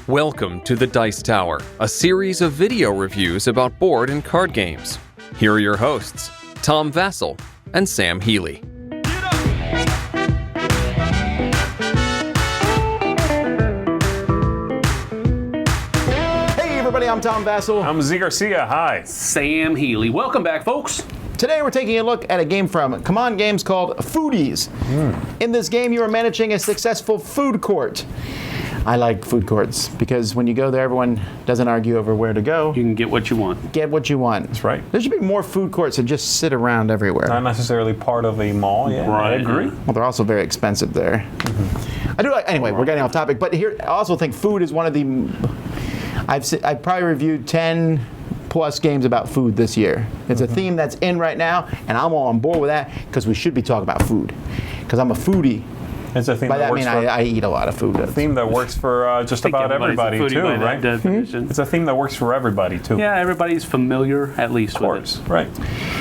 Welcome to the Dice Tower, a series of video reviews about board and card games. Here are your hosts, Tom Vassell and Sam Healy. Hey everybody, I'm Tom Vassell. I'm Zee Garcia. Hi. Sam Healy. Welcome back, folks. Today we're taking a look at a game from CMON Games called Foodies. In this game, you are managing a successful food court. I like food courts because when you go there, everyone doesn't argue over where to go. You can get what you want. Get what you want. That's right. There should be more food courts that just sit around everywhere. Not necessarily part of a mall, yeah. Right. I agree. Well, they're also very expensive there. I do like, anyway, we're getting off topic, but here, I also think food is one of the, I've probably reviewed 10 plus games about food this year. It's a theme that's in right now, and I'm all on board with that because we should be talking about food. Because I'm a foodie. It's a theme By that that I works mean for I eat a lot of food. a theme that works for just about everybody too, right? It's a theme that works for everybody too. Yeah, everybody's familiar at least Of course, with it. right.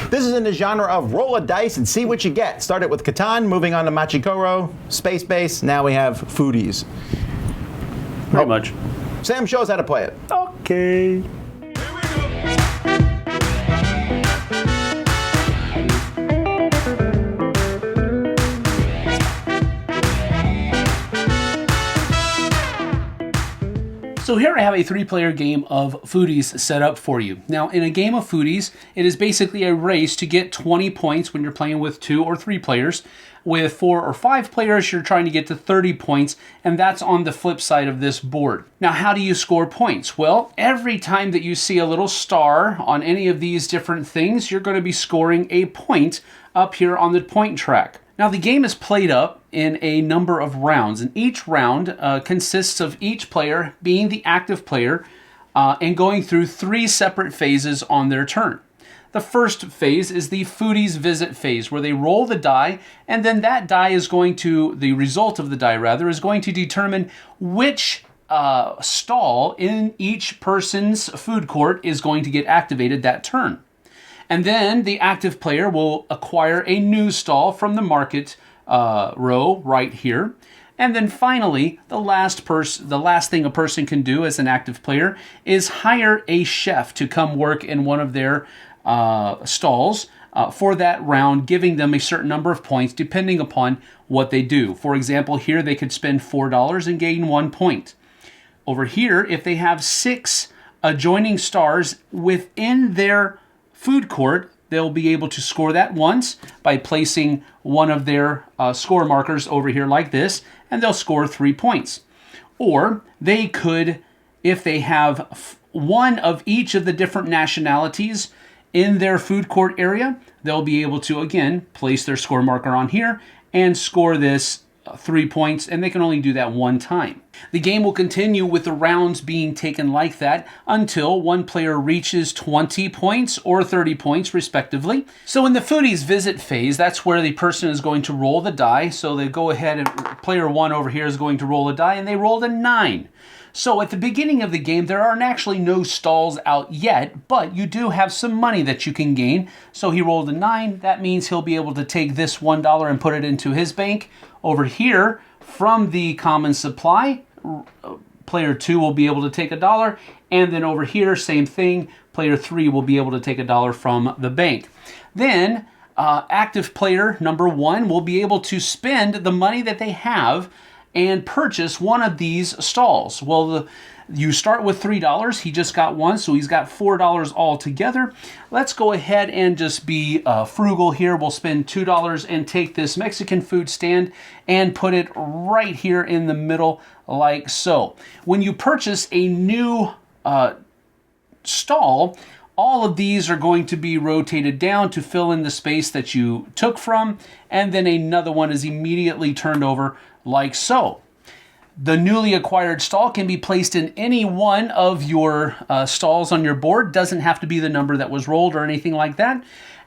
This is in the genre of roll a dice and see what you get. Started with Catan, moving on to Machikoro, Space Base, now we have Foodies. Pretty much. Sam, show us how to play it. Okay. So here I have a 3-player game of Foodies set up for you. Now, in a game of Foodies, it is basically a race to get 20 points when you're playing with 2 or 3 players. With 4 or 5 players, you're trying to get to 30 points, and that's on the flip side of this board. Now, how do you score points? Well, every time that you see a little star on any of these different things, you're going to be scoring a point up here on the point track. Now, the game is played up in a number of rounds, and each round consists of each player being the active player and going through 3 separate phases on their turn. The first phase is the Foodies visit phase, where they roll the die, and then that die is going to, the result of the die rather, is going to determine which stall in each person's food court is going to get activated that turn. And then the active player will acquire a new stall from the market row right here. And then finally, the last thing a person can do as an active player is hire a chef to come work in one of their stalls for that round, giving them a certain number of points depending upon what they do. For example, here they could spend $4 and gain 1 point. Over here, if they have 6 adjoining stars within their food court, they'll be able to score that once by placing one of their score markers over here like this, and they'll score 3 points. Or they could, if they have one of each of the different nationalities in their food court area, they'll be able to, again, place their score marker on here and score this 3 points, and they can only do that one time. The game will continue with the rounds being taken like that until one player reaches 20 points or 30 points respectively. So in the Foodies visit phase, that's where the person is going to roll the die. So they go ahead and player 1 over here is going to roll a die, and they rolled a 9. So at the beginning of the game, there aren't actually no stalls out yet, but you do have some money that you can gain. So he rolled a 9. That means he'll be able to take this $1 and put it into his bank. Over here, from the common supply, player 2 will be able to take $1. And then over here, same thing, player 3 will be able to take $1 from the bank. Then active player number 1 will be able to spend the money that they have and purchase one of these stalls. Well, you start with $3. He just got 1, so he's got $4 altogether. Let's go ahead and just be frugal here. We'll spend $2 and take this Mexican food stand and put it right here in the middle like so. When you purchase a new stall, all of these are going to be rotated down to fill in the space that you took from, and then another one is immediately turned over like so. The newly acquired stall can be placed in any one of your stalls on your board. Doesn't have to be the number that was rolled or anything like that.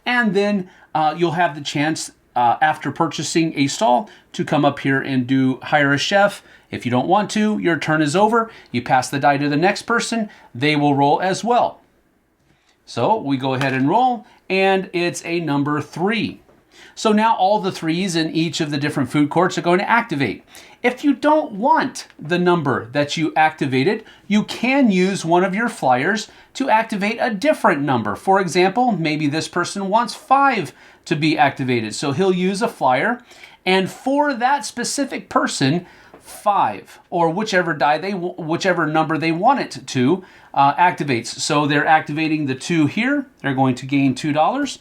And then you'll have the chance after purchasing a stall to come up here and hire a chef. If you don't want to, your turn is over. You pass the die to the next person. They will roll as well. So we go ahead and roll, and it's a number 3. So now all the 3s in each of the different food courts are going to activate. If you don't want the number that you activated, you can use one of your flyers to activate a different number. For example, maybe this person wants 5 to be activated. So he'll use a flyer, and for that specific person, 5 or whichever number they want it to activates. So they're activating the 2 here. They're going to gain $2.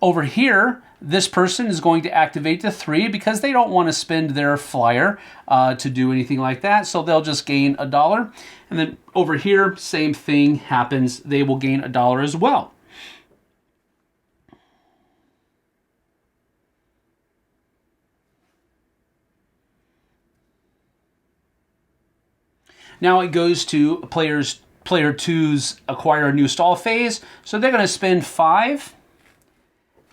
Over here, this person is going to activate the 3 because they don't want to spend their flyer to do anything like that. So they'll just gain $1. And then over here, same thing happens. They will gain $1 as well. Now it goes to player 2's acquire a new stall phase. So they're going to spend 5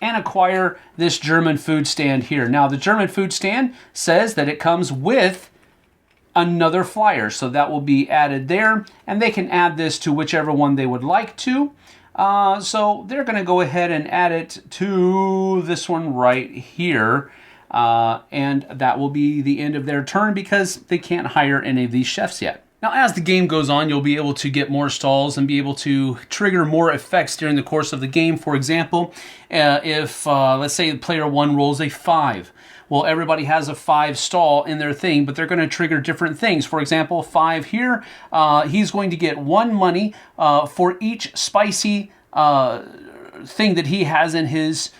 and acquire this German food stand here. Now the German food stand says that it comes with another flyer. So that will be added there, and they can add this to whichever one they would like to. So they're going to go ahead and add it to this one right here. And that will be the end of their turn because they can't hire any of these chefs yet. Now, as the game goes on, you'll be able to get more stalls and be able to trigger more effects during the course of the game. For example, if, let's say, player 1 rolls a 5. Well, everybody has a 5 stall in their thing, but they're going to trigger different things. For example, 5 here, he's going to get 1 money for each spicy thing that he has in his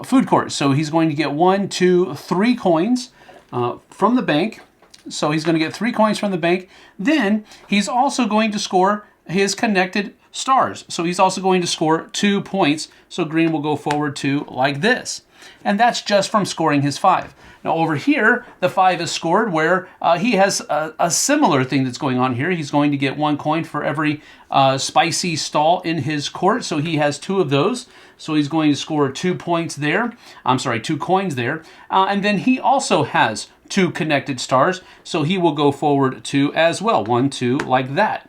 food court. So he's going to get 1, 2, 3 coins from the bank. So he's going to get 3 coins from the bank. Then he's also going to score his connected stars. So he's also going to score 2 points. So green will go forward to like this. And that's just from scoring his 5. Now over here, the 5 is scored where he has a similar thing that's going on here. He's going to get 1 coin for every spicy stall in his court. So he has 2 of those. So he's going to score 2 points there. 2 coins there. And then he also has 2 connected stars. So he will go forward 2 as well. 1, 2, like that.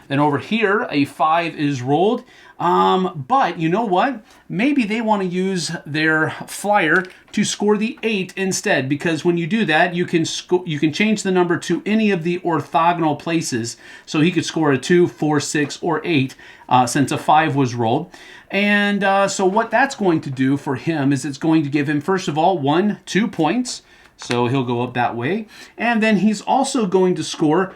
Then over here, a 5 is rolled. But you know what? Maybe they want to use their flyer to score the 8 instead, because when you do that, you can change the number to any of the orthogonal places. So he could score a 2, 4, 6, or 8 since a 5 was rolled. And so what that's going to do for him is it's going to give him, first of all, 1, 2 points. So he'll go up that way. And then he's also going to score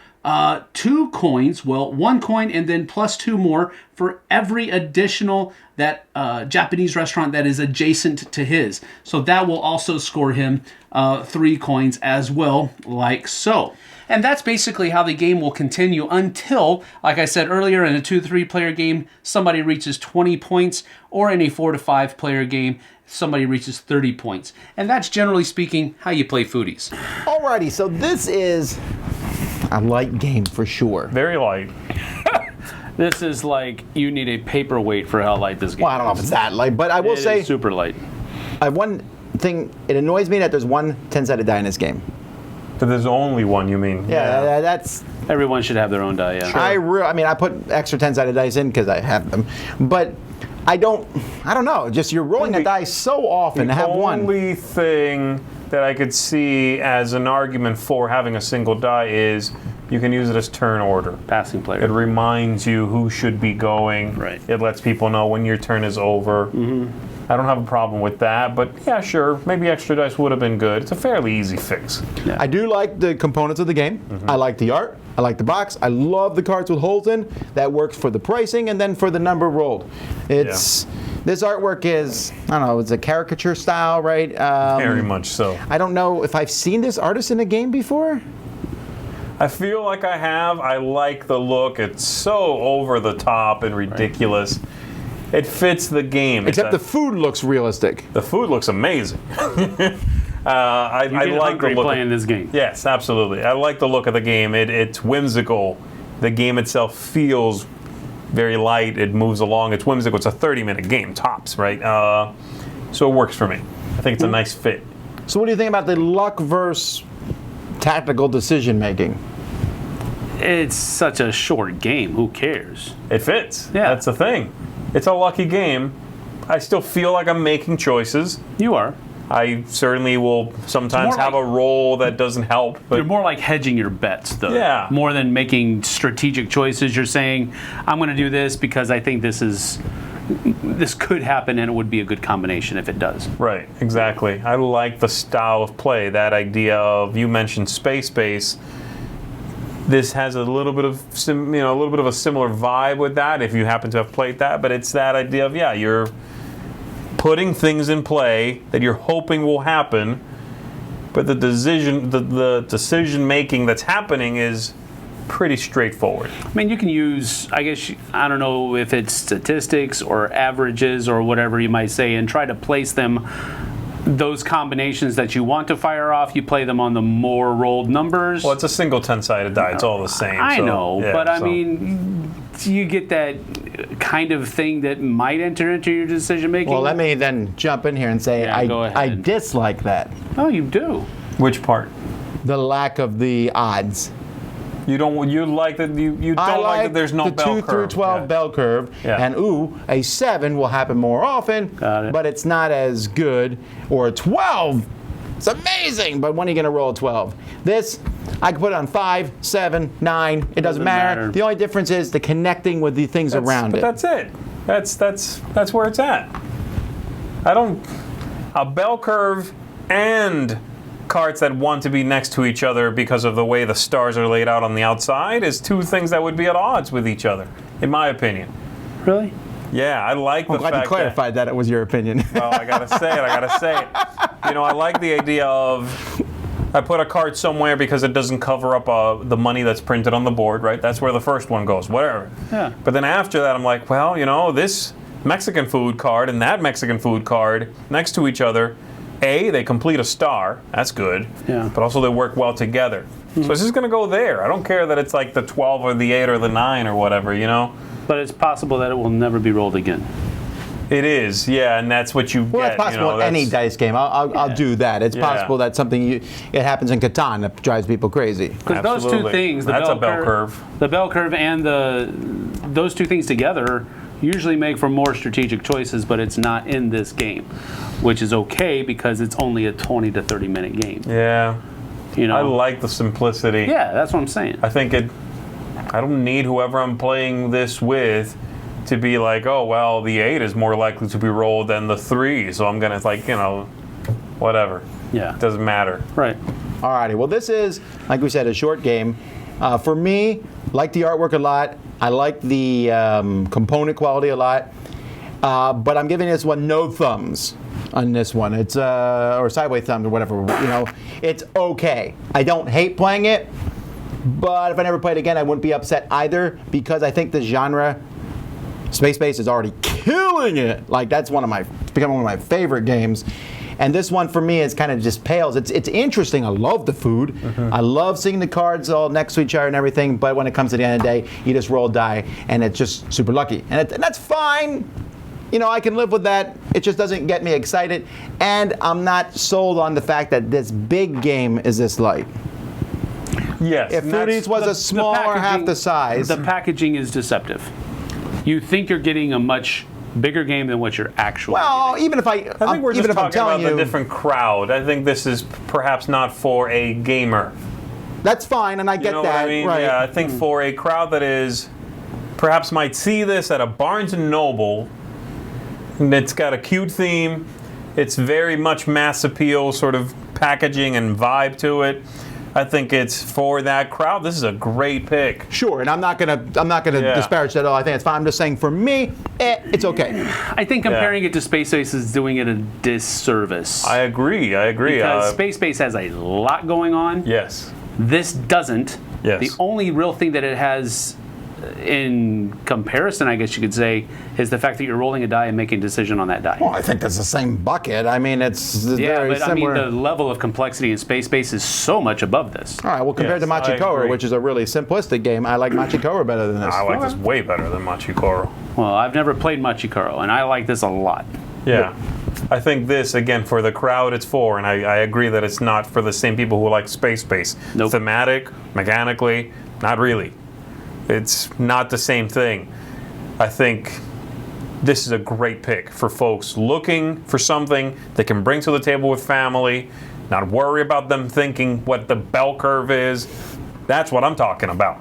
2 coins, well, 1 coin and then plus 2 more for every additional Japanese restaurant that is adjacent to his. So that will also score him 3 coins as well, like so. And that's basically how the game will continue until, like I said earlier, in a 2-3 player game, somebody reaches 20 points, or in a 4-5 player game, somebody reaches 30 points. And that's generally speaking how you play Foodies. Alrighty, so this is a light game for sure. Very light. This is like, you need a paperweight for how light this game is. Well, I don't know if it's that light, but I will say, super light. I have one thing, it annoys me that there's one 10-sided die in this game. But there's only one, you mean? Yeah, that's... Everyone should have their own die, yeah. Sure. I put extra 10-sided dice in because I have them, but I don't know, just you're rolling a die so often to have one. The only thing that I could see as an argument for having a single die is you can use it as turn order. Passing player. It reminds you who should be going. Right. It lets people know when your turn is over. Mm-hmm. I don't have a problem with that, but yeah, sure, maybe extra dice would have been good. It's a fairly easy fix. Yeah. I do like the components of the game. Mm-hmm. I like the art. I like the box. I love the cards with holes in. That works for the pricing and then for the number rolled. This artwork is, I don't know, it's a caricature style, right? Very much so. I don't know if I've seen this artist in a game before. I feel like I have. I like the look. It's so over the top and ridiculous. Right. It fits the game. Except the food looks realistic. The food looks amazing. I like the look playing this game. Yes, absolutely. I like the look of the game. It's whimsical. The game itself feels very light. It moves along. It's whimsical. It's a 30-minute game, tops, right? So it works for me. I think it's a nice fit. So what do you think about the luck versus tactical decision making? It's such a short game. Who cares? It fits. Yeah. That's the thing. It's a lucky game. I still feel like I'm making choices. You are. I certainly will sometimes have a roll that doesn't help. But You're more like hedging your bets, though. Yeah. More than making strategic choices. You're saying, I'm going to do this because I think this could happen and it would be a good combination if it does. Right, exactly. I like the style of play, that idea of, you mentioned space base. This has a little bit of a similar vibe with that if you happen to have played that, but it's that idea of, you're putting things in play that you're hoping will happen, but the decision making that's happening is pretty straightforward. I mean, you can use, I guess, I don't know if it's statistics or averages or whatever you might say, and try to place them, those combinations that you want to fire off, you play them on the more rolled numbers. Well, it's a single 10-sided die. It's all the same. I know, but I so. mean, you get that kind of thing that might enter into your decision making. Well, let me then jump in here and say go ahead. I dislike that. Oh, you do? Which part? The lack of the odds. You don't. You like that. You don't like that. There's no the bell 2 curve. through 12 bell curve, and a 7 will happen more often, but it's not as good. Or a 12, it's amazing, but when are you going to roll a 12? This, I can put it on 5, 7, 9. It doesn't matter. The only difference is the connecting with the things around it. But that's it. That's where it's at. A bell curve and cards that want to be next to each other because of the way the stars are laid out on the outside is two things that would be at odds with each other, in my opinion. Really? Yeah, I like the I'm glad fact you clarified that it was your opinion. Well, I gotta say it. I like the idea of, I put a card somewhere because it doesn't cover up the money that's printed on the board, right? That's where the first one goes, whatever. Yeah. But then after that, I'm like, well, this Mexican food card and that Mexican food card next to each other, they complete a star. That's good. Yeah. But also they work well together. So it's just going to go there. I don't care that it's like the 12 or the 8 or the 9 or whatever, But it's possible that it will never be rolled again. It is, yeah, and that's what you Well, get. that's possible in any dice game. I'll do that. It's possible that it happens in Catan that drives people crazy. Because those two things, that's a bell curve. The bell curve and those two things together usually make for more strategic choices, but it's not in this game, which is okay because it's only a 20 to 30 minute game. Yeah. I like the simplicity. Yeah, that's what I'm saying. I think I don't need whoever I'm playing this with to be like, oh, well, the 8 is more likely to be rolled than the 3, so I'm going to, whatever. Yeah. It doesn't matter. Right. Alrighty, well, this is, like we said, a short game. For me, like the artwork a lot. I like the component quality a lot. But I'm giving this one no thumbs on this one. It's, or sideways thumbs or whatever, It's okay. I don't hate playing it, but if I never played again, I wouldn't be upset either because I think the genre, Space Base, is already killing it. Like, it's becoming one of my favorite games. And this one for me is kind of just pales. It's interesting. I love the food. Mm-hmm. I love seeing the cards all next to each other and everything. But when it comes to the end of the day, you just roll a die, and it's just super lucky. And that's fine. I can live with that. It just doesn't get me excited. And I'm not sold on the fact that this big game is this light. Yes. If Foodies was a smaller half the size. The packaging is deceptive. You think you're getting a much bigger game than what you're actually getting. Even if I think we're just talking about a different crowd. I think this is perhaps not for a gamer. That's fine, and I get that. What I mean? Right. Yeah, I think for a crowd that is perhaps might see this at a Barnes & Noble, it's got a cute theme. It's very much mass appeal sort of packaging and vibe to it. I think it's for that crowd. This is a great pick. Sure, and I'm not gonna disparage that at all. I think it's fine. I'm just saying for me, it's okay. I think comparing it to Space Base is doing it a disservice. I agree. Because Space Base has a lot going on. Yes. This doesn't. Yes. The only real thing that it has in comparison, I guess you could say, is the fact that you're rolling a die and making a decision on that die. Well, I think that's the same bucket. I mean, it's very but similar. I mean, the level of complexity in Space Base is so much above this. All right, well, compared to Machikoro, which is a really simplistic game, I like Machikoro better than this. I like this way better than Machikoro. Well, I've never played Machikoro, and I like this a lot. Yeah. I think this, again, for the crowd it's for, and I agree that it's not for the same people who like Space Base. Nope. Thematic, mechanically, not really. It's not the same thing. I think this is a great pick for folks looking for something they can bring to the table with family, not worry about them thinking what the bell curve is. That's what I'm talking about.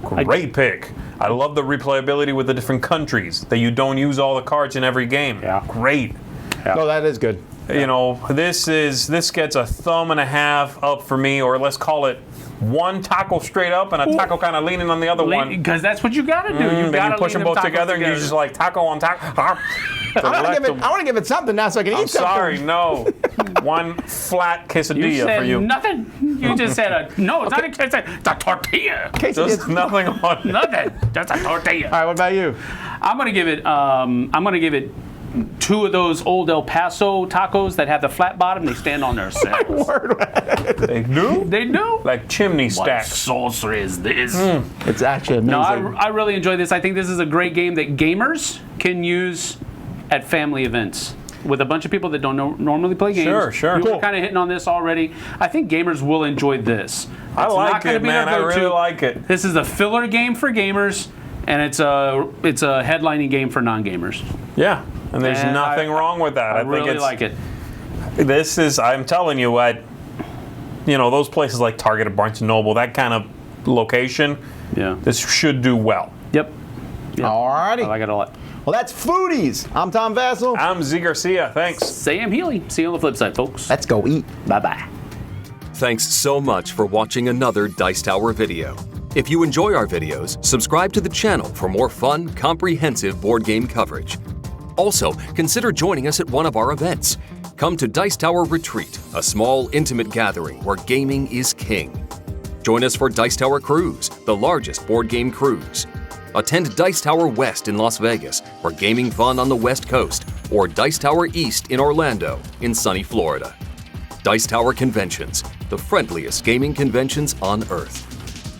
Great pick. I love the replayability with the different countries, that you don't use all the cards in every game. Yeah. Great. Yeah. No, that is good. You know, this gets a thumb and a half up for me, or let's call it one taco straight up and a taco kind of leaning on the other one. Because that's what you got to do. You Then got you to push them both together, and you just like taco on taco. I want to give it something now so I can eat something. Sorry, no. One flat You quesadilla said for you. nothing. You just said no. It's not a quesadilla. It's a tortilla. Just nothing on it. Nothing. Just a tortilla. All right, what about you? I'm gonna give it 2 of those old El Paso tacos that have the flat bottom. They stand on themselves. They do? They do. Like chimney What stacks. sauce is this? It's actually amazing. No, I really enjoy this. I think this is a great game that gamers can use at family events with a bunch of people that don't normally play games. Sure. We were Cool. kind of hitting on this already. I think gamers will enjoy this. I It's like not gonna it, be man. their I really go-to. like it. This is a filler game for gamers, and it's a headlining game for non-gamers. Yeah, and there's And nothing wrong with that. I think really it's like it. This is, I'm telling you, those places like Target or Barnes & Noble, that kind of location, Yeah. this should do well. Yep. All righty. I like it a lot. Well, that's Foodies. I'm Tom Vassell. I'm Zee Garcia. Thanks. Sam Healy. See you on the flip side, folks. Let's go eat. Bye-bye. Thanks so much for watching another Dice Tower video. If you enjoy our videos, subscribe to the channel for more fun, comprehensive board game coverage. Also, consider joining us at one of our events. Come to Dice Tower Retreat, a small, intimate gathering where gaming is king. Join us for Dice Tower Cruise, the largest board game cruise. Attend Dice Tower West in Las Vegas for gaming fun on the West Coast, or Dice Tower East in Orlando, in sunny Florida. Dice Tower Conventions, the friendliest gaming conventions on Earth.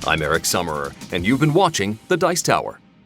I'm Eric Summerer, and you've been watching The Dice Tower.